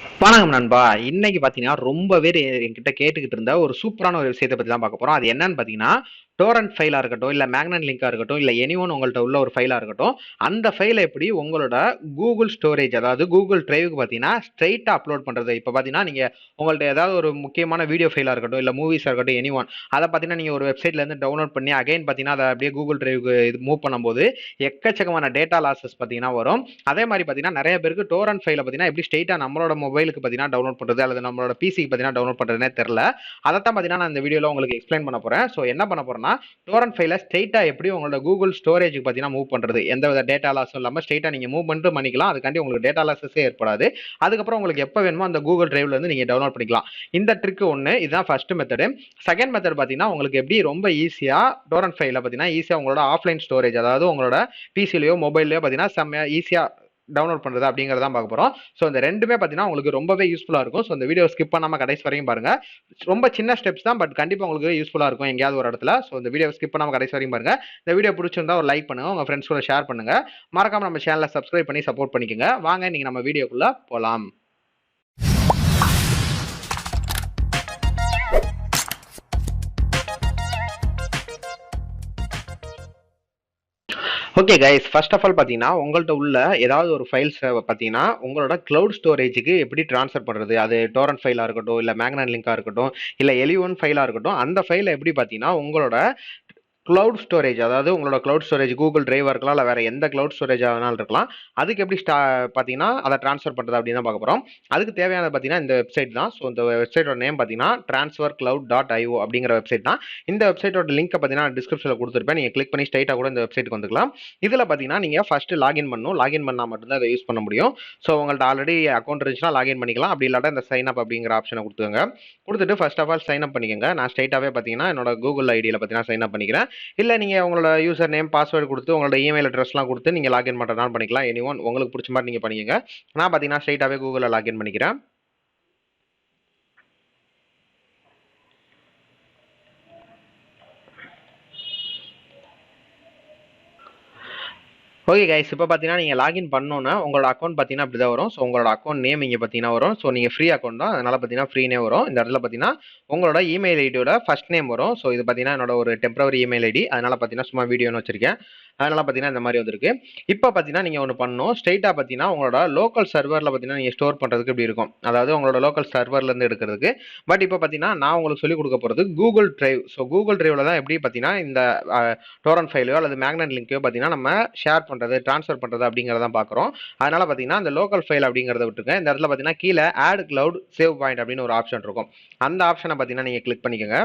வணக்கம் நண்பா. இன்னைக்கு பார்த்தீங்கன்னா, ரொம்ப பேர் என்கிட்ட கேட்டுக்கிட்டு இருந்த ஒரு சூப்பரான ஒரு விஷயத்த பத்தி தான் பார்க்க போறோம். அது என்னன்னு பார்த்தீங்கன்னா, டோரண்ட் ஃபைலா இருக்கட்டும், இல்ல மேக்னெட் லிங்கா இருக்கட்டும், இல்ல எனிஒன் உங்கள்ட்ட உள்ள ஒரு ஃபைலா இருக்கட்டும், அந்த ஃபைல எப்படி உங்களோட Google ஸ்டோரேஜ் அதாவது Google டிரைவ்க்கு பார்த்தீங்கன்னா, ஸ்ட்ரெயிட்டா அப்லோட் பண்றது. இப்ப பார்த்தீங்கன்னா, நீங்க உங்கள்ட்ட ஏதாவது ஒரு முக்கியமான வீடியோ ஃபைலா இருக்கட்டும், இல்ல மூவிஸா இருக்கட்டும், எனிஒன் அத பார்த்தீங்கன்னா, நீங்க ஒரு வெப்சைட்ல இருந்து டவுன்லோட் பண்ணி அகைன் பார்த்தீங்கன்னா, அத அப்படியே Google டிரைவ்க்கு இது மூவ் பண்ணும்போது, எக்கச்சக்கமான டேட்டா லாஸஸ் பார்த்தீங்கன்னா வரும். அதே மாரி பார்த்தீங்கன்னா, நெறைய பேருக்கு டோரண்ட் ஃபைல பார்த்தீங்கன்னா, எப்படி ஸ்ட்ரெயிட்டா நம்மளோட மொபைலுக்கு பார்த்தீங்கன்னா டவுன்லோட் பண்றது, அல்லது நம்மளோட பிசிக்கு பார்த்தீங்கன்னா டவுன்லோட் பண்றதுன்னே தெரியல. அதத்தான் பார்த்தீங்கன்னா, நான் இந்த வீடியோல உங்களுக்கு எக்ஸ்பிளைன் பண்ண போறேன். ஸோ என்ன பண்ண போறேன்னா, டோரண்ட் ஃபைல ஸ்ட்ரெயிட்டா எப்படி உங்களோட Google ஸ்டோரேஜ்க்கு பார்த்தீங்கன்னா மூவ் பண்றது. எந்தவித டேட்டா லாஸும் இல்லாம ஸ்ட்ரெயிட்டா நீங்க மூவ் மட்டும் பண்ணிக்கலாம். அதுக்காண்டி உங்களுக்கு டேட்டா லாஸஸே ஏற்படாது. அதுக்கப்புறம் உங்களுக்கு எப்ப வேணுமோ அந்த Google டிரைவ்ல இருந்து நீங்க டவுன்லோட் பண்ணிக்கலாம். இந்த ட்ரிக் ஒண்ணு. இதுதான் ஃபர்ஸ்ட் மெத்தடு. செகண்ட் மெத்தட் பார்த்தீங்கன்னா, உங்களுக்கு எப்படி ரொம்ப ஈஸியா டோரண்ட் ஃபைல பார்த்தீங்கன்னா, ஈஸியா உங்களோட ஆஃப்லைன் ஸ்டோரேஜ் அதாவது உங்களோட பிசிலயோ, மொபைல்லயோ பார்த்தீங்கன்னா செம்மையா ஈஸியா டவுன்லோட் பண்றது அப்படிங்கறத பார்க்க போறோம். ஸோ இந்த ரெண்டுமே பார்த்தீங்கன்னா உங்களுக்கு ரொம்பவே யூஸ்ஃபுல்லா இருக்கும். ஸோ இந்த வீடியோ ஸ்கிப் பண்ணாம கடைசி வரையும் பாருங்க. ரொம்ப சின்ன ஸ்டெப்ஸ் தான், பட் கண்டிப்பா உங்களுக்கு யூஸ்ஃபுல்லா இருக்கும் எங்கேயாவது ஒரு இடத்துல. ஸோ இந்த வீடியோ ஸ்கிப் பண்ணாம கடைசி வரையும் பாருங்க. இந்த வீடியோ பிடிச்சிருந்தா ஒரு லைக் பண்ணுங்க, உங்க ஃப்ரெண்ட்ஸ் கூட ஷேர் பண்ணுங்க. மறக்காம நம்ம சேனலை சப்ஸ்கிரைப் பண்ணி சப்போர்ட் பண்ணிக்கோங்க. வாங்க இன்னைக்கு நம்ம வீடியோக்குள்ள போலாம். Okay guys, first of all பார்த்தீங்கன்னா உங்கள்ட்ட உள்ள ஏதாவது ஒரு ஃபைல்ஸ் பார்த்தீங்கன்னா உங்களோட கிளவுட் ஸ்டோரேஜுக்கு எப்படி ட்ரான்ஸ்ஃபர் பண்ணுறது. அது டோரண்ட் ஃபைலாக இருக்கட்டும், இல்லை மேக்னெட் லிங்காக இருக்கட்டும், இல்லை எலிஒன் ஃபைலாக இருக்கட்டும், அந்த ஃபைலை எப்படி பார்த்தீங்கன்னா உங்களோட கிளவுட் ஸ்டோரேஜ் அதாவது உங்களோட கிளவுட் ஸ்டோரேஜ் கூகுள் டிரைவாக இருக்கலாம், இல்லை வேறு எந்த கிளவுட் ஸ்டோரேஜ் வேணாலும் இருக்கலாம். அதுக்கு எப்படி பார்த்தீங்கன்னா அதை ட்ரான்ஸ்ஃபர் பண்ணுறது அப்படின்னு தான் பார்க்க போகிறோம். அதுக்கு தேவையானது பார்த்தீங்கன்னா இந்த வெப்சைட் தான். ஸோ இந்த வெப்சைட்டோட நேம் பார்த்தீங்கன்னா transfercloud.io அப்படிங்கிற வெப்சைட் தான். இந்த வெப்சைட்டோட லிங்க்கை பார்த்தீங்கன்னா டிஸ்கிரிப்ஷனில் கொடுத்துருப்பேன். நீங்கள் கிளிக் பண்ணி ஸ்ட்ரைட்டாக கூட இந்த வெப்சைட்டுக்கு வந்துக்கலாம். இதில் பார்த்தீங்கன்னா நீங்கள் ஃபஸ்ட்டு லாகின் பண்ணணும். லாகின் பண்ணால் மட்டும்தான் அதை யூஸ் பண்ண முடியும். ஸோ உங்கள்ட்ட ஆல்ரெடி அக்கௌண்ட் இருந்துச்சுன்னா லாகின் பண்ணிக்கலாம். அப்படி இல்லாட்டா இந்த சைன் அப் அப்படிங்கிற ஆப்ஷனை கொடுத்துங்க. கொடுத்துட்டு first of all sign up பண்ணிக்கோங்க. நான் ஸ்ட்ரைட்டாகவே பார்த்தீங்கன்னா என்னோட கூகுள் ஐடியில் பார்த்தீங்கன்னா சைன் அப் பண்ணிக்கிறேன். இல்லை நீங்கள் உங்களோட யூசர் நேம் பாஸ்வேர்டு கொடுத்து உங்களோட இமெயில் அட்ரஸ்லாம் கொடுத்து நீங்கள் லாகின் பண்ணுறதுனால பண்ணிக்கலாம். எனிஒன் உங்களுக்கு பிடிச்ச மாதிரி நீங்கள் பண்ணிக்கங்க. நான் பார்த்தீங்கன்னா ஸ்ட்ரைட்டாகவே கூகுளில் லாகின் பண்ணிக்கிறேன். ஓகே கைஸ், இப்போ பார்த்தீங்கன்னா நீங்கள் லாகின் பண்ணோன்னா உங்களோட அக்கௌண்ட் பார்த்தீங்கன்னா அப்படி தான் வரும். ஸோ உங்களோட அக்கௌண்ட் நேம் இங்கே பார்த்தீங்கன்னா வரும். ஸோ நீங்கள் ஃப்ரீ அக்கௌண்ட் தான், அதனால் பார்த்தீங்கன்னா ஃப்ரீனே வரும். இந்த இடத்துல பார்த்தீங்கன்னா உங்களோட இமெயில் ஐடியோட ஃபர்ஸ்ட் நேம் வரும். ஸோ இது பார்த்தீங்கன்னா என்னோட ஒரு டெம்பரவரி இமெயில் ஐடி, அதனால் பார்த்தீங்கன்னா சும்மா வீடியோன்னு வச்சிருக்கேன். அதனால் பார்த்தீங்கன்னா இந்த மாதிரி வந்திருக்கு. இப்போ பார்த்தீங்கன்னா நீங்கள் ஒன்று பண்ணணும். ஸ்ட்ரைட்டாக பார்த்தீங்கன்னா உங்களோட லோக்கல் சர்வரில் பார்த்தீங்கன்னா நீங்கள் ஸ்டோர் பண்ணுறதுக்கு இப்படி இருக்கும். அதாவது உங்களோட லோக்கல் சர்வர்லேருந்து எடுக்கிறதுக்கு. பட் இப்போ பார்த்தீங்கன்னா நான் உங்களுக்கு சொல்லிக் கொடுக்க போகிறது கூகுள் டிரைவ். ஸோ கூகுள் டிரைவில் தான் எப்படி பார்த்தீங்கன்னா இந்த டோரண்ட் ஃபைலையோ அல்லது மேக்னெட் லிங்கையோ பார்த்தீங்கன்னா நம்ம ஷேர் பண்ணுறது, ட்ரான்ஸ்ஃபர் பண்ணுறது அப்படிங்கிறதான் பார்க்குறோம். அதனால் பார்த்தீங்கன்னா இந்த லோக்கல் ஃபைல் அப்படிங்கிறத விட்டுருங்க. இந்த இடத்துல பார்த்தீங்கன்னா கீழே ஆட் கிளவுட் சேவ் பாயிண்ட் அப்படின்னு ஒரு ஆப்ஷன் இருக்கும். அந்த ஆப்ஷனை பார்த்தீங்கன்னா நீங்கள் கிளிக் பண்ணிக்கோங்க.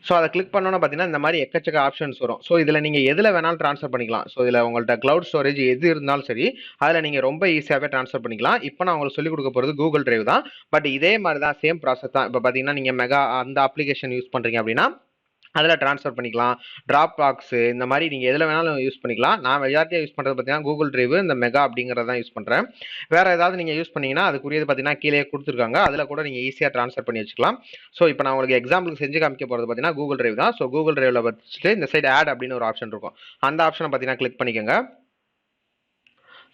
ஸோ அதை கிளிக் பண்ணோன்னு பார்த்தீங்கன்னா இந்த மாதிரி எக்கச்சக்க ஆப்ஷன்ஸ் வரும். ஸோ இதில் நீங்கள் எதில் வேணாலும் ட்ரான்ஸ்ஃபர் பண்ணிக்கலாம். ஸோ இதில் உங்கள்கிட்ட கிளவுட் ஸ்டோரேஜ் எது இருந்தாலும் சரி, அதில் நீங்கள் ரொம்ப ஈஸியாகவே ட்ரான்ஸ்ஃபர் பண்ணிக்கலாம். இப்போ நான் உங்களுக்கு சொல்லிக் கொடுக்க போகிறது கூகுள் டிரைவ் தான். பட் இதே மாதிரி தான், சேம் ப்ராசஸ் தான். இப்போ பார்த்தீங்கன்னா நீங்கள் மெகா அந்த அப்ளிகேஷன் யூஸ் பண்ணுறீங்க அப்படின்னா அதில் ட்ரான்ஸ்ஃபர் பண்ணிக்கலாம். ட்ராப் பாக்ஸு இந்த மாதிரி நீங்கள் எதில் வேணாலும் யூஸ் பண்ணிக்கலாம். நான் மெஜாரிட்டியாக யூஸ் பண்ணுறது பார்த்தீங்கன்னா கூகுள் டிரைவ் இந்த மெகா அப்படிங்கிறத தான் யூஸ் பண்ணுறேன். வேறு ஏதாவது நீங்கள் யூஸ் பண்ணீங்கன்னா அதுக்குரியது பார்த்தீங்கன்னா கீழே கொடுத்துருக்காங்க. அதில் கூட நீங்கள் ஈஸியாக ட்ரான்ஸ்ஃபர் பண்ணி வச்சுக்கலாம். ஸோ இப்போ நான் உங்களுக்கு எக்ஸாம்பிளுக்கு செஞ்சு காமிக்க போகிறது பார்த்தீங்கன்னா கூகுள் டிரைவ் தான். ஸோ கூகுள் டிரைவில் வச்சுட்டு இந்த சைடு ஆட் அப்படின்னு ஒரு ஆப்ஷன் இருக்கும். அந்த ஆப்ஷனை பார்த்தீங்கன்னா கிளிக் பண்ணிக்கோங்க.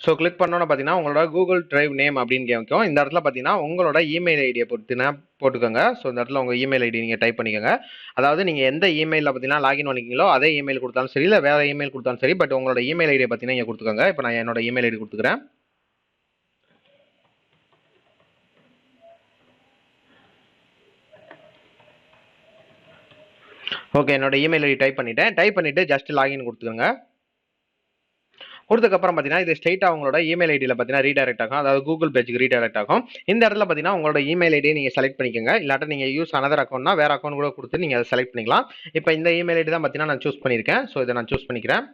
ஸோ கிளிக் பண்ணோன்னு பார்த்தீங்கன்னா உங்களோட கூகுள் டிரைவ் நேம் அப்படின்னு கேட்கும். இந்த இடத்துல பார்த்தீங்கன்னா உங்களோட இமெயில் ஐடியை போட்டுக்கோங்க. ஸோ இந்த இடத்துல உங்கள் இமெயில் ஐடி நீங்கள் டைப் பண்ணிக்கோங்க. அதாவது நீங்கள் எந்த இமெயிலில் பார்த்தீங்கன்னா லாகின் பண்ணிக்கிங்களோ அதே இமெயில் கொடுத்தாலும் சரி, இல்லை வேறு இமெயில் கொடுத்தாலும் சரி, பட் உங்களோட இமெயில் ஐடியை பார்த்தீங்கன்னா இங்கே கொடுத்துக்கோங்க. இப்போ நான் என்னோட இமெயில் ஐடி கொடுத்துக்கிறேன். ஓகே, என்னோட இமெயில் ஐடி டைப் பண்ணிவிட்டு ஜஸ்ட் லாகின் கொடுத்துக்கோங்க. கொடுத்ததுக்கப்புறம் பார்த்தீங்கன்னா இது ஸ்ட்ரைட்டாக உங்களோட இமெயில் ஐடியில் பார்த்தீங்கன்னா ரீடைரக்ட் ஆகும். அதாவது கூகுள் பேஜுக்கு ரீடைரக்ட் ஆகும். இந்த இடத்துல பார்த்தீங்கன்னா உங்களோட இமெயில் ஐடியை நீங்கள் செலக்ட் பண்ணிக்கோங்க. இல்லாட்டா நீங்கள் யூஸ் அனதர் அக்கௌண்ட்னா வேறு அக்கௌண்ட் கூட கொடுத்து நீங்கள் அதை செலக்ட் பண்ணிக்கலாம். இப்போ இந்த இமெயில் ஐடி தான் பார்த்தீங்கன்னா நான் சூஸ் பண்ணியிருக்கேன். ஸோ இதை நான் சூஸ் பண்ணிக்கிறேன்.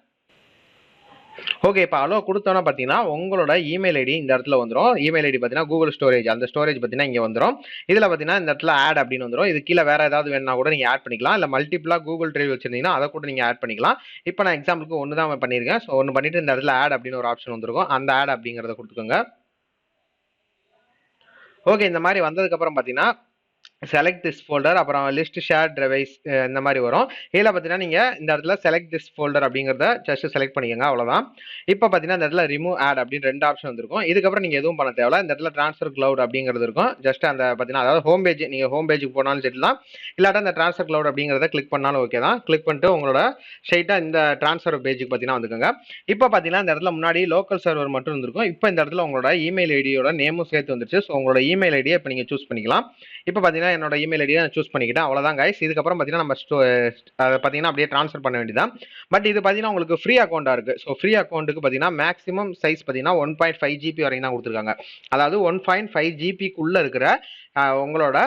ஓகே, இப்போ அலோ கொடுத்தோன்னா பார்த்தீங்கன்னா உங்களோட இமெயில் ஐடி இந்த இடத்துல வந்துடும். இமெயில் ஐடி பார்த்தீங்கன்னா கூகுள் ஸ்டோரேஜ், அந்த ஸ்டோரேஜ் பார்த்தீங்கன்னா இங்கே வந்துடும். இதில் பார்த்தீங்கன்னா இந்த இடத்துல ஆட் அப்படின்னு வந்துடும். இது கீழே வேறு ஏதாவது வேணும்னா கூட நீங்கள் ஆட் பண்ணிக்கலாம். இல்லை மல்டிபிளாக கூகுள் டிரைவ் வச்சிருந்தீங்கன்னா அதை கூட நீங்கள் ஆட் பண்ணிக்கலாம். இப்போ நான் எக்ஸாம்பிளுக்கு ஒன்று தான் பண்ணியிருக்கேன். ஸோ ஒன்று பண்ணிவிட்டு இந்த இடத்துல ஆட் அப்படின்னு ஒரு ஆப்ஷன் வந்துருக்கும். அந்த ஆட் அப்படிங்கிறத கொடுத்துக்கோங்க. ஓகே, இந்த மாதிரி வந்ததுக்கப்புறம் பார்த்தீங்கன்னா செலக்ட் திஸ் ஃபோல்டர், அப்புறம் லிஸ்ட் ஷேர் டிவைஸ் இந்த மாதிரி வரும். இதில் பார்த்தீங்கன்னா நீங்கள் இந்த இடத்துல செலக்ட் திஸ் ஃபோல்டர் அப்படிங்கிறத ஜஸ்ட் செலக்ட் பண்ணிக்கோங்க, அவ்வளோதான். இப்போ பார்த்தீங்கன்னா இந்த இடத்துல ரிமூவ் ஆட் அப்படின்னு 2 ஆப்ஷன் வந்துருக்கும். இதுக்கப்புறம் நீங்கள் எதுவும் பண்ண தேவையில்ல. இந்த இடத்துல ட்ரான்ஸ்ஃபர் கிளவுட் அப்படிங்கிறது இருக்கும். ஜஸ்ட் அந்த பார்த்தீங்கன்னா அதாவது ஹோம் பேஜ், நீங்கள் ஹோம் பேஜுக்கு போனாலும் சரி தான், இல்லாட்டா இந்த ட்ரான்ஸ்ஃபர் கிளவுட் அப்படிங்கிறத கிளிக் பண்ணாலும் ஓகே தான். கிளிக் பண்ணிட்டு உங்களோட ஸ்ட்ரைட்டாக இந்த ட்ரான்ஸ்ஃபர் பேஜுக்கு பார்த்தீங்கன்னா வந்துக்கோங்க. இப்போ பார்த்தீங்கன்னா இந்த இடத்துல முன்னாடி லோக்கல் சர்வர் மட்டும் இருந்திருக்கும். இப்போ இந்த இடத்துல உங்களோட இமெயில் ஐடியோட நேமும் சேர்த்து வந்துருச்சு. ஸோ உங்களோட இமெயில் ஐடியை இப்போ நீங்கள் சூஸ் பண்ணிக்கலாம். இப்போ பார்த்தீங்கன்னா என்னோட இமெயில் ஐடியை நான் சூஸ் பண்ணிக்கிட்டேன், அவ்வளோதான் கைஸ். இதுக்கப்புறம் பார்த்தீங்கன்னா நம்ம பார்த்தீங்கன்னா அப்படியே ட்ரான்ஸ்ஃபர் பண்ண வேண்டியதான். பட் இது பார்த்தீங்கன்னா உங்களுக்கு ஃப்ரீ அக்கௌண்ட்டாக இருக்குது. ஸோ ஃப்ரீ அக்கௌண்ட்டுக்கு பார்த்தீங்கன்னா மேக்ஸிமம் சைஸ் பார்த்தீங்கன்னா 1.5 GB வரைக்கும் தான் கொடுத்துருக்காங்க. அதாவது 1.5 GBக்குள்ளே இருக்கிற உங்களோட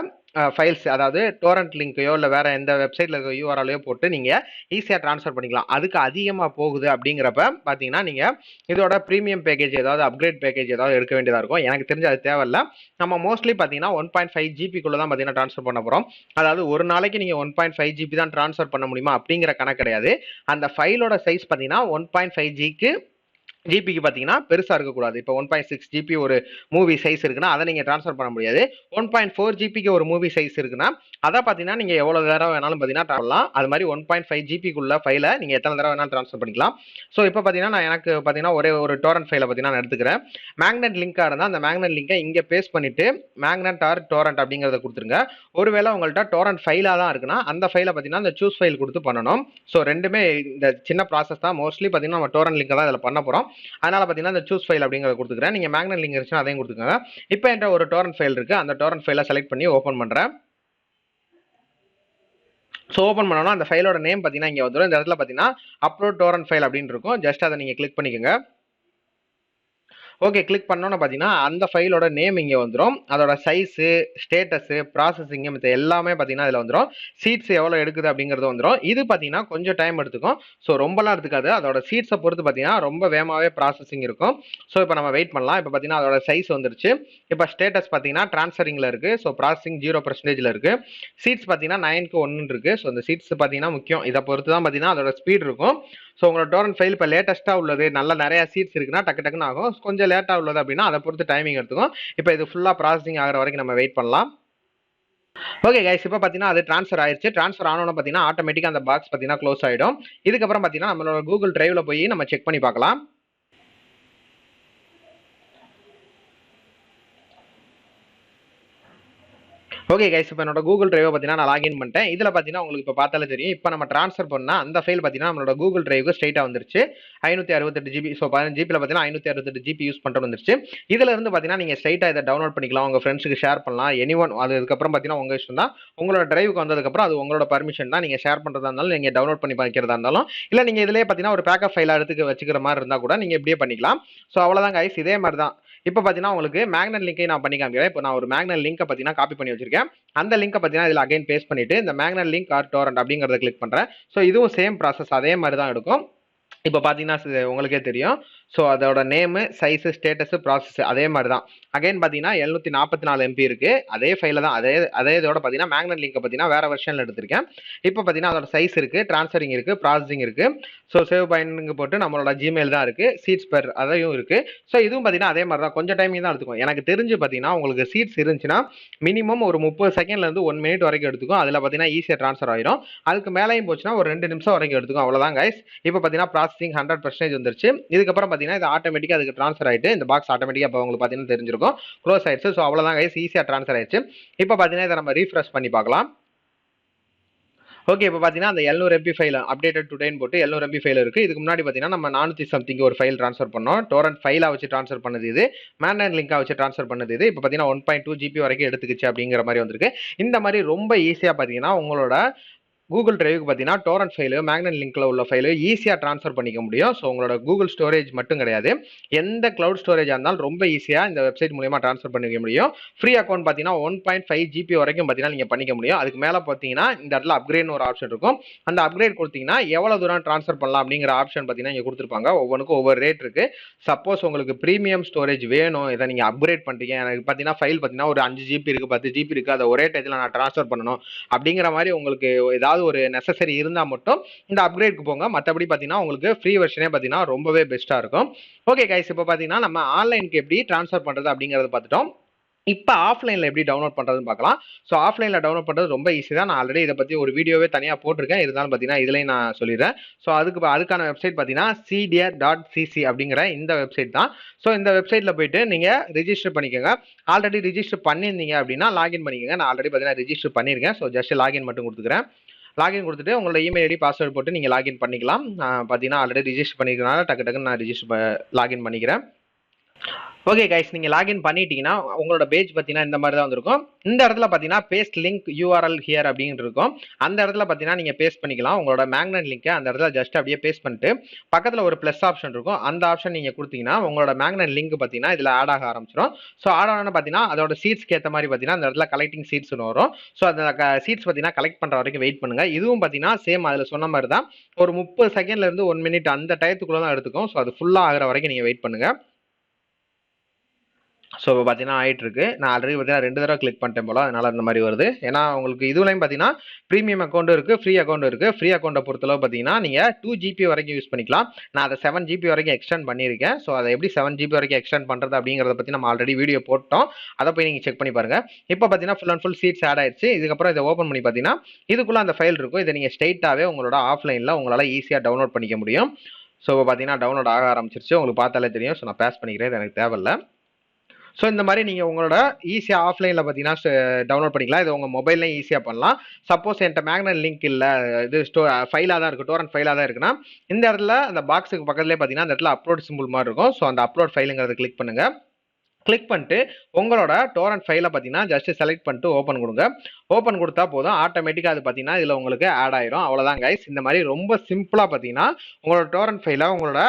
ஃபைல்ஸ், அதாவது டோரண்ட் லிங்கையோ இல்லை வேறு எந்த வெப்சைட்டில் இருக்க யூஆர்எல்லையோ போட்டு நீங்கள் ஈஸியாக ட்ரான்ஸ்ஃபர் பண்ணிக்கலாம். அதுக்கு அதிகமாக போகுது அப்படிங்கிறப்ப பார்த்தீங்கன்னா நீங்கள் இதோட ப்ரீமியம் பேக்கேஜ் ஏதாவது அப்கிரேட் பேக்கேஜ் ஏதாவது எடுக்க வேண்டியதாக இருக்கும். எனக்கு தெரிஞ்சு அது தேவையில்லை. நம்ம மோஸ்ட்லி பார்த்தீங்கன்னா 1.5 GBக்குள்ளே தான் பார்த்தீங்கன்னா ட்ரான்ஸ்ஃபர் பண்ண போகிறோம். அதாவது ஒரு நாளைக்கு நீங்கள் 1.5 GB தான் ட்ரான்ஸ்ஃபர் பண்ண முடியுமா அப்படிங்கிற கணக்கு கிடையாது. அந்த ஃபைலோட சைஸ் பார்த்தீங்கன்னா 1.5 ஜிபிக்கு பார்த்தீங்கன்னா பெருசாக இருக்கக்கூடாது. இப்போ 1.6 ஜிபி ஒரு மூவி சைஸ் இருக்குன்னா அதை நீங்கள் ட்ரான்ஸ்ஃபர் பண்ண முடியாது. 1.4 ஜிபிக்கு ஒரு மூவி சைஸ் இருக்குன்னா அதை பார்த்தீங்கன்னா நீங்கள் எவ்வளோ தடவை வேணாலும் பார்த்தீங்கன்னா பண்ணலாம். அது மாதிரி 1.5 ஜிபிக்குள்ள ஃபைலை நீங்கள் எத்தனை தடவை வேணாலும் ட்ரான்ஸ்ஃபர் பண்ணிக்கலாம். ஸோ இப்போ பார்த்தீங்கன்னா நான் எனக்கு பார்த்தீங்கன்னா ஒரே ஒரு டோரண்ட் ஃபைலை பார்த்தீங்கன்னா நான் எடுத்துக்கிறேன். மேக்னெட் லிங்காக இருந்தால் அந்த மேக்னெட் லிங்கை இங்கே பேஸ்ட் பண்ணிவிட்டு மேக்னெட் ஆர் டோரண்ட் அப்படிங்கிறத கொடுத்துருங்க. ஒருவேளை உங்கள்கிட்ட டோரண்ட் ஃபைலாக தான் இருக்குன்னா அந்த ஃபைலை பார்த்தீங்கன்னா இந்த சூஸ் ஃபைல் கொடுத்து பண்ணணும். ஸோ ரெண்டுமே இந்த சின்ன ப்ராசஸ் தான். மோஸ்ட்லி பார்த்தீங்கன்னா நம்ம டோரண்ட் லிங்கை தான் இதில் பண்ண போகிறோம். அதனால பார்த்தீங்கன்னா இந்த சூஸ் ஃபைல் அப்படிங்கிறத கொடுத்துக்கிறேன். நீங்கள் மேக்னெட் லிங்க் இருந்துச்சுன்னா அதையும் கொடுத்துக்கோங்க. இப்போ என்கிட்ட ஒரு டோரண்ட் ஃபைல் இருக்குது. அந்த டோரண்ட் ஃபைலை செலக்ட் பண்ணி ஓப்பன் பண்ணுறேன். ஸோ ஓப்பன் பண்ணோன்னா அந்த ஃபைலோட நேம் பார்த்தீங்கன்னா இங்கே வந்துடும். இந்த இடத்துல பார்த்தீங்கன்னா அப்லோட் டோரண்ட் ஃபைல் அப்படின்னு இருக்கும். ஜஸ்ட் அதை நீங்கள் கிளிக் பண்ணிக்கோங்க. ஓகே, கிளிக் பண்ணோன்னு பார்த்தீங்கன்னா அந்த ஃபைலோட நேம் இங்கே வந்துடும். அதோட சைஸு, ஸ்டேட்டஸு, ப்ராசஸிங்கு மற்ற எல்லாமே பார்த்தீங்கன்னா இதில் வந்துடும். சீட்ஸ் எவ்வளோ எடுக்குது அப்படிங்கிறது வந்துடும். இது பார்த்தீங்கன்னா கொஞ்சம் டைம் எடுத்துக்கும். ஸோ ரொம்பலாம் எடுத்துக்காது. அதோட சீட்ஸை பொறுத்து பார்த்தீங்கன்னா ரொம்ப வேகமாகவே ப்ராசஸிங் இருக்கும். ஸோ இப்போ நம்ம வெயிட் பண்ணலாம். இப்போ பார்த்தீங்கன்னா அதோட சைஸ் வந்துருச்சு. இப்போ ஸ்டேட்டஸ் பார்த்தீங்கன்னா ட்ரான்ஸ்ஃபரிங்கில் இருக்குது. ஸோ ப்ராசஸிங் 0% இருக்குது. சீட்ஸ் பார்த்தீங்கன்னா 9க்கு 1 இருக்குது. ஸோ இந்த சீட்ஸ் பார்த்தீங்கன்னா முக்கியம். இதை பொறுத்து தான் பார்த்தீங்கன்னா அதோட ஸ்பீட் இருக்கும். ஸோ உங்களோட டோரண்ட் ஃபைல் இப்போ லேட்டஸ்ட்டாக உள்ளது, நல்ல நிறையா சீட்ஸ் இருக்குன்னா டக்கு டக்குன்னு ஆகும். கொஞ்சம் லேட்டாக உள்ளது அப்படின்னா அதை பொறுத்து டைமிங் எடுத்துக்கும். இப்போ இது ஃபுல்லாக ப்ராசஸிங் ஆகிற வரைக்கும் நம்ம வெயிட் பண்ணலாம். ஓகே கைஸ், இப்போ பார்த்தீங்கன்னா அது ட்ரான்ஸ்ஃபர் ஆயிடுச்சு. ட்ரான்ஸ்ஃபர் ஆனோன்னு பார்த்தீங்கன்னா ஆட்டோமேட்டிக்காக அந்த பாக்ஸ் பார்த்தீங்கன்னா க்ளோஸ் ஆகிடும். இதுக்கப்புறம் பார்த்தீங்கன்னா நம்மளோட கூகுள் டிரைவில் போய் நம்ம செக் பண்ணி பார்க்கலாம். ஓகே கைஸ், இப்போ என்னோட கூகுள் டிரைவை பார்த்தீங்கன்னா நான் லாகின் பண்ணிட்டேன். இதில் பார்த்தீங்கன்னா உங்களுக்கு இப்போ பார்த்தாலே தெரியும். இப்போ நம்ம ட்ரான்ஸ்ஃபர் பண்ணால் அந்த ஃபைல் பார்த்தீங்கன்னா நம்மளோட கூகுள் டிரைவுக்கு ஸ்ட்ரைட்டாக வந்துருச்சு. 568 GB. ஸோ 15 GB பார்த்தீங்கன்னா 568 GB யூஸ் பண்ணுறது வந்துருச்சு. இதில் இருந்து பார்த்தீங்கன்னா நீங்கள் ஸ்ட்ரைட்டாக இதை டவுன்லோட் பண்ணிக்கலாம், உங்கள் ஃப்ரெண்ட்ஸுக்கு ஷேர் பண்ணலாம். எனி ஒன், அதுக்கப்புறம் பார்த்தீங்கன்னா உங்கள் இஷ்டம் தான். உங்களோட டிரைவுக்கு வந்ததுக்கப்புறம் அது உங்களோட பர்மிஷன் தான். நீங்கள் ஷேர் பண்ணுறதா இருந்தாலும், நீங்கள் டவுன்லோட் பண்ணி வைக்கிறதா இருந்தாலும், இல்லை நீங்கள் இதிலே பார்த்தீங்கன்னா ஒரு பேக்கப் ஃபைலாக எடுத்து வச்சுக்கிற மாதிரி இருந்தால் கூட நீங்கள் இப்படியே பண்ணிக்கலாம். ஸோ அவ்வளோதான் கைஸ், இதே மாதிரி தான். இப்போ பார்த்தீங்கன்னா உங்களுக்கு மேக்னெட் லிங்கை நான் பண்ணி காமிக்கிறேன். இப்போ நான் ஒரு மேக்னெட் லிங்கை பார்த்தீங்கன்னா காப்பி பண்ணி வச்சிருக்கேன். அந்த லிங்கை பார்த்தீங்கன்னா இதில் அகைன் பேஸ்ட் பண்ணிட்டு இந்த மேக்னெட் லிங்க் ஆர் டோரண்ட் அப்படிங்கிறத கிளிக் பண்ணுறேன். ஸோ இதுவும் சேம் ப்ராசஸ், அதே மாதிரி தான் எடுக்கும். இப்போ பார்த்தீங்கன்னா உங்களுக்கே தெரியும். ஸோ அதோட நேமு, சைஸு, ஸ்டேட்டஸு, ப்ராசஸ் அதே மாதிரி தான். அகைன் பார்த்தீங்கன்னா 744 MB இருக்குது. அதே ஃபைலில் தான். அதே இதோட பார்த்தீங்கன்னா மேக்னெட் லிங்கை பார்த்தீங்கன்னா வேறு வெர்ஷனில் எடுத்திருக்கேன். இப்போ பார்த்தீங்கன்னா அதோட சைஸ் இருக்குது, ட்ரான்ஸ்ஃபரிங் இருக்குது, ப்ராசஸிங் இருக்குது. ஸோ சேவ் பாயிண்ட் போட்டு நம்மளோட ஜிமெயில் தான் இருக்குது. சீட்ஸ் பெர் அதையும் இருக்குது. ஸோ இதுவும் பார்த்தீங்கன்னா அதே மாதிரி தான். கொஞ்சம் டைமிங் தான் எடுத்துக்கும். எனக்கு தெரிஞ்சு பார்த்தீங்கன்னா உங்களுக்கு சீட்ஸ் இருந்துச்சுன்னா மினிமம் ஒரு 30 செகண்ட்லேருந்து 1 மினிட் வரைக்கும் எடுத்துக்கும். அதில் பார்த்தீங்கன்னா ஈஸியாக ட்ரான்ஸ்ஃபர் ஆகிடும். அதுக்கு மேலேயும் போச்சுன்னா ஒரு 2 நிமிஷம் வரைக்கும் எடுத்துக்கும். அவ்வளோதான் கைஸ். இப்போ பார்த்தீங்கன்னா ப்ராசஸிங் 100% வந்துருச்சு. இதுக்கப்புறம் பார்த்தீங்கன்னா இது ஆட்டோமேட்டிக்காக அதுக்கு ட்ரான்ஸ்ஃபர் ஆகிட்டு இந்த பாக்ஸ் ஆட்டோமேட்டிக்காக இப்போ உங்களுக்கு பார்த்தீங்கன்னா தெரிஞ்சிருக்கும், க்ளோஸ் ஆயிடுச்சு. ஸோ அவ்வளோதான் கைஸ், ஈஸியாக ட்ரான்ஸ்ஃபர் ஆயிடுச்சு. இப்போ பார்த்தீங்கன்னா இதை நம்ம ரீஃப்ரெஷ் பண்ணி பார்க்கலாம். ஓகே, இப்போ பார்த்தீங்கன்னா அந்த 700 MB ஃபைல் அப்டேட்டட் டுடேன்னு போட்டு 700 MB ஃபைல் இருக்குது. இதுக்கு முன்னாடி பார்த்தீங்கன்னா நம்ம 400 சம்திங் ஒரு ஃபைல் ட்ரான்ஸ்ஃபர் பண்ணோம். டோரண்ட் ஃபைலாக வச்சு ட்ரான்ஸ்ஃபர் பண்ணது இது, மேக்னெட் லிங்காக வச்சு ட்ரான்ஸ்ஃபர் பண்ணது இது. இப்போ பார்த்தீங்கன்னா 1.2 GB வரைக்கும் எடுத்துக்கிச்சு அப்படிங்கிற மாதிரி வந்திருக்கு. இந்த மாதிரி ரொம்ப ஈஸியாக பார்த்தீங்கன்னா உங்களோட கூகுள் டிரைவுக்கு பார்த்தீங்கன்னா டோரண்ட் ஃபைலு, மேக்னெட் லிங்க்ல உள்ள ஃபைலு ஈஸியாக ட்ரான்ஸ்ஃபர் பண்ணிக்க முடியும். ஸோ உங்களோட கூகுள் ஸ்டோரேஜ் மட்டும் கிடையாது, எந்த கிளவுட் ஸ்டோரேஜாக இருந்தாலும் ரொம்ப ஈஸியாக இந்த வெப்சைட் மூலியமா ட்ரான்ஸ்ஃபர் பண்ணிக்க முடியும். ஃப்ரீ அக்கௌண்ட் பார்த்தீங்கன்னா 1.5 GB வரைக்கும் பார்த்தீங்கன்னா நீங்கள் பண்ணிக்க முடியும். அதுக்கு மேலே பார்த்தீங்கன்னா இந்த இடத்துல அப்கிரேட்னு ஒரு ஆப்ஷன் இருக்கும். அந்த அப்கிரேட் கொடுத்தீங்கன்னா எவ்வளோ தூரம் ட்ரான்ஸ்ஃபர் பண்ணலாம் அப்படிங்கிற ஆப்ஷன் பார்த்தீங்கன்னா இங்கே கொடுத்துருப்பாங்க. ஒவ்வொன்றுக்கும் ஒவ்வொரு ரேட் இருக்குது. சப்போஸ் உங்களுக்கு ப்ரீமியம் ஸ்டோரேஜ் வேணும், இதை நீங்கள் அப்கிரேட் பண்ணுறீங்க, எனக்கு பார்த்தீங்கன்னா ஃபைல் பார்த்தீங்கன்னா ஒரு 5 GB இருக்குது, 10 GB இருக்குது, அதை ஒரே டயத்தில் நான் ட்ரான்ஸ்ஃபர் பண்ணணும் அப்படிங்கிற மாதிரி உங்களுக்கு ஏதாவது ஒரு நெசசரி இருந்தால் மட்டும் இந்த அப்கிரேட்க்கு போங்க. மற்றபடி பார்த்தீங்கன்னா உங்களுக்கு ஃப்ரீ வெர்ஷனே பார்த்தீங்கன்னா ரொம்பவே பெஸ்ட்டாக இருக்கும். ஓகே கைஸ், இப்போ பார்த்தீங்கன்னா நம்ம ஆன்லைனுக்கு எப்படி ட்ரான்ஸ்ஃபர் பண்ணுறது அப்படிங்கிறத பார்த்துட்டோம். இப்போ ஆஃப்லைனில் எப்படி டவுன்லோட் பண்ணுறதுன்னு பார்க்கலாம். ஸோ ஆஃப்லைனில் டவுன்லோட் பண்ணுறது ரொம்ப ஈஸி தான். நான் ஆல்ரெடி இதை பற்றி ஒரு வீடியோவே தனியாக போட்டிருக்கேன். இருந்தாலும் பார்த்தீங்கன்னா இதுலேயும் நான் சொல்லிடுறேன். ஸோ அதுக்கான வெப்சைட் பார்த்தீங்கன்னா cdear.cc அப்படிங்கிற இந்த வெப்சைட் தான். ஸோ இந்த வெப்சைட்டில் போயிட்டு நீங்கள் ரிஜிஸ்டர் பண்ணிக்கோங்க. ஆல்ரெடி ரிஜிஸ்டர் பண்ணியிருந்தீங்க அப்படின்னா லாகின் பண்ணிக்கோங்க. நான் ஆல்ரெடி பார்த்தீங்கன்னா ரிஜிஸ்டர் பண்ணியிருக்கேன். ஸோ ஜஸ்ட் லாகின் மட்டும் கொடுத்துக்கிறேன். லாகின் கொடுத்துட்டு உங்களோட இமெயில் ஐடி பாஸ்வேர்டு போட்டு நீங்கள் லாகின் பண்ணிக்கலாம். பார்த்தீங்கன்னா ஆல்ரெடி ரிஜிஸ்டர் பண்ணிக்கிறதுனால டக்குன்னு நான் லாகின் பண்ணிக்கிறேன். ஓகே கைஸ், நீங்கள் லாகின் பண்ணிட்டீங்கன்னா உங்களோட பேஜ் பார்த்தீங்கன்னா இந்த மாதிரி தான் வந்திருக்கும். இந்த இடத்துல பார்த்தீங்கன்னா பேஸ்ட் லிங்க் யூஆர்எல் ஹியர் அப்படின்னு இருக்கும். அந்த இடத்துல பார்த்தீங்கன்னா நீங்கள் பேஸ்ட் பண்ணிக்கலாம் உங்களோட மேக்னெட் லிங்கை. அந்த இடத்துல ஜஸ்ட் அப்படியே பேஸ்ட் பண்ணிட்டு பக்கத்தில் ஒரு ப்ளஸ் ஆப்ஷன் இருக்கும். அந்த ஆப்ஷன் நீங்கள் கொடுத்தீங்கன்னா உங்களோட மேக்னெட் லிங்க் பார்த்தீங்கன்னா இதில் ஆட் ஆக ஆரம்பிச்சிடும். ஸோ ஆட் ஆன பார்த்தீங்கன்னா அதோட சீட்ஸ்க்கு ஏற்ற மாதிரி பார்த்தீங்கன்னா அந்த இடத்துல கலெக்டிங் சீட்ஸ்னு வரும். ஸோ அந்த சீட்ஸ் பார்த்தீங்கன்னா கலெக்ட் பண்ணுற வரைக்கும் வெயிட் பண்ணுங்க. இதுவும் பார்த்தீங்கன்னா சேம் அதில் சொன்ன மாதிரி தான் ஒரு 30 செகண்ட்லேருந்து 1 மினிட் அந்த டயத்துக்குள்ளே தான் எடுத்துக்கும். ஸோ அது ஃபுல்லாக ஆகிற வரைக்கும் நீங்கள் வெயிட் பண்ணுங்கள். ஸோ இப்போ பார்த்தீங்கன்னா ஆகிட்டு இருக்கு. நான் ஆல்ரெடி பார்த்தீங்கன்னா 2 தடவை கிளிக் பண்ணிட்டேன் போல, அதனால இந்த மாதிரி வருது. ஏன்னா உங்களுக்கு இதுலையும் பார்த்தீங்கன்னா ப்ரீமியம் அக்கௌண்ட் இருக்குது, ஃப்ரீ அக்கௌண்ட் இருக்குது. ஃப்ரீ அக்கௌண்ட்டை பொறுத்தளவு பார்த்தீங்கன்னா நீங்கள் 2 GB வரைக்கும் யூஸ் பண்ணிக்கலாம். நான் அதை 7 GB வரைக்கும் எக்ஸ்டெண்ட் பண்ணியிருக்கேன். ஸோ அதை எப்படி 7 GB வரைக்கும் எக்ஸ்டெண்ட் பண்ணுறது அப்படிங்கிறத பற்றி நம்ம ஆல்ரெடி வீடியோ போட்டோம். அதை போய் நீங்கள் செக் பண்ணி பாருங்கள். இப்போ பார்த்தீங்கன்னா full and full seats add ஆயிடுச்சு. இதுக்கப்புறம் இதை ஓப்பன் பண்ணி பார்த்தீங்கன்னா இதுக்குள்ளே அந்த ஃபைல் இருக்கும். இதை நீங்கள் ஸ்ட்ரெயிட்டாகவே உங்களோட ஆஃப்லைனில் உங்களால் ஈஸியாக டவுன்லோட் பண்ணிக்க முடியும். ஸோ பார்த்தீங்கன்னா டவுன்லோட் ஆக ஆரம்பிச்சிருச்சு. உங்களுக்கு பார்த்தாலே தெரியும். ஸோ நான் பேஸ் பண்ணிக்கிறேன், இது எனக்கு தேவையில்லை. ஸோ இந்த மாதிரி நீங்கள் உங்களோட ஈஸியாக ஆஃப்லைனில் பார்த்தீங்கன்னா டவுன்லோட் பண்ணிக்கலாம். இது உங்கள் மொபைல்லையும் ஈஸியாக பண்ணலாம். சப்போஸ் என்கிட்ட மேக்னெட் லிங்க் இல்லை, இது ஃபைலாக தான் இருக்குது, டோரண்ட் ஃபைலாக தான் இருக்குன்னா இந்த இடத்துல அந்த பாக்ஸுக்கு பக்கத்துலேயே பார்த்தீங்கன்னா அந்த இடத்துல அப்லோட் சிம்பிள் மாதிரி இருக்கும். ஸோ அந்த அப்லோட் ஃபைலுங்கிறத கிளிக் பண்ணுங்கள். கிளிக் பண்ணிட்டு உங்களோட டோரண்ட் ஃபைலை பார்த்தீங்கன்னா ஜஸ்ட் செலக்ட் பண்ணிட்டு ஓப்பன் கொடுங்க. ஓப்பன் கொடுத்தா போதும், ஆட்டோமேட்டிக்காக அது பார்த்தீங்கன்னா இதில் உங்களுக்கு ஆட் ஆயிரும். அவ்வளோதான் கைஸ். இந்த மாதிரி ரொம்ப சிம்பிளாக பார்த்தீங்கன்னா உங்களோட டோரண்ட் ஃபைலை உங்களோட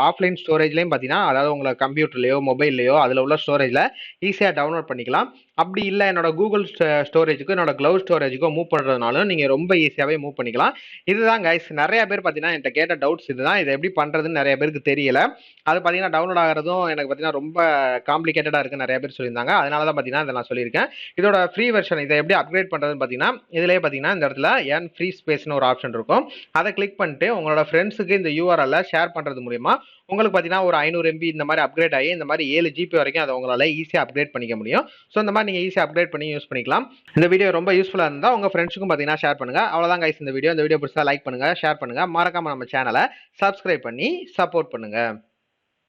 ஆஃப்லைன் ஸ்டோரேஜ்லையும் பார்த்தீங்கன்னா, அதாவது உங்களோட கம்ப்யூட்டர்லையோ மொபைல்லையோ அதில் உள்ள ஸ்டோரேஜில் ஈஸியாக டவுன்லோட் பண்ணிக்கலாம். அப்படி இல்லை என்னோட கூகுள் ஸ்டோரேஜுக்கு என்னோட க்ளவுட் ஸ்டோரேஜுக்கோ மூவ் பண்ணுறதுனாலும் நீங்கள் ரொம்ப ஈஸியாகவே மூவ் பண்ணிக்கலாம். இதுதான் கைஸ். நிறைய பேர் பார்த்தீங்கன்னா என்கிட்ட கேட்ட டவுட்ஸ் இதுதான். இதை எப்படி பண்ணுறதுன்னு நிறைய பேருக்கு தெரியல. அது பார்த்தீங்கன்னா டவுன்லோட் ஆகிறதும் எனக்கு பார்த்தீங்கன்னா ரொம்ப காம்ப்ளிகேட்டடாக இருக்குது நிறைய பேர் சொல்லியிருந்தாங்க. அதனால தான் பார்த்தீங்கன்னா இதை நான் சொல்லியிருக்கேன். இதோட ஃப்ரீ வெர்ஷன் இதை எப்படி அப்கிரேட் பண்ணுறதுன்னு பார்த்தீங்கன்னா இதிலே பார்த்தீங்கன்னா இந்த இடத்துல என் ஃப்ரீ ஸ்பேஸ்னு ஒரு ஆப்ஷன் இருக்கும். அதை கிளிக் பண்ணிட்டு உங்களோட ஃப்ரெண்ட்ஸுக்கு இந்த யூஆர்எல்லை ஷேர் பண்ணுறது மூலிமா உங்களுக்கு பார்த்தீங்கன்னா ஒரு 500 MB இந்த மாதிரி அப்கிரேட் ஆகி இந்த மாதிரி 7 GB வரைக்கும் அதை உங்களால் ஈஸியாக அப்கிரேட் பண்ணிக்க முடியும். ஸோ இந்த மாதிரி நீங்கள் ஈஸியாக அப்கிரேட் பண்ணி யூஸ் பண்ணிக்கலாம். இந்த வீடியோ ரொம்ப யூஸ்ஃபுல்லாக இருந்தால் உங்கள் ஃப்ரெண்ட்ஸுக்கும் பார்த்தீங்கன்னா ஷேர் பண்ணுங்கள். அவ்வளோதான் கைஸ் இந்த வீடியோ. இந்த வீடியோ பிடிச்சா லைக் பண்ணுங்கள், ஷேர் பண்ணுங்கள். மறக்காமல் நம்ம சேனலை சப்ஸ்கிரைப் பண்ணி சப்போர்ட் பண்ணுங்கள்.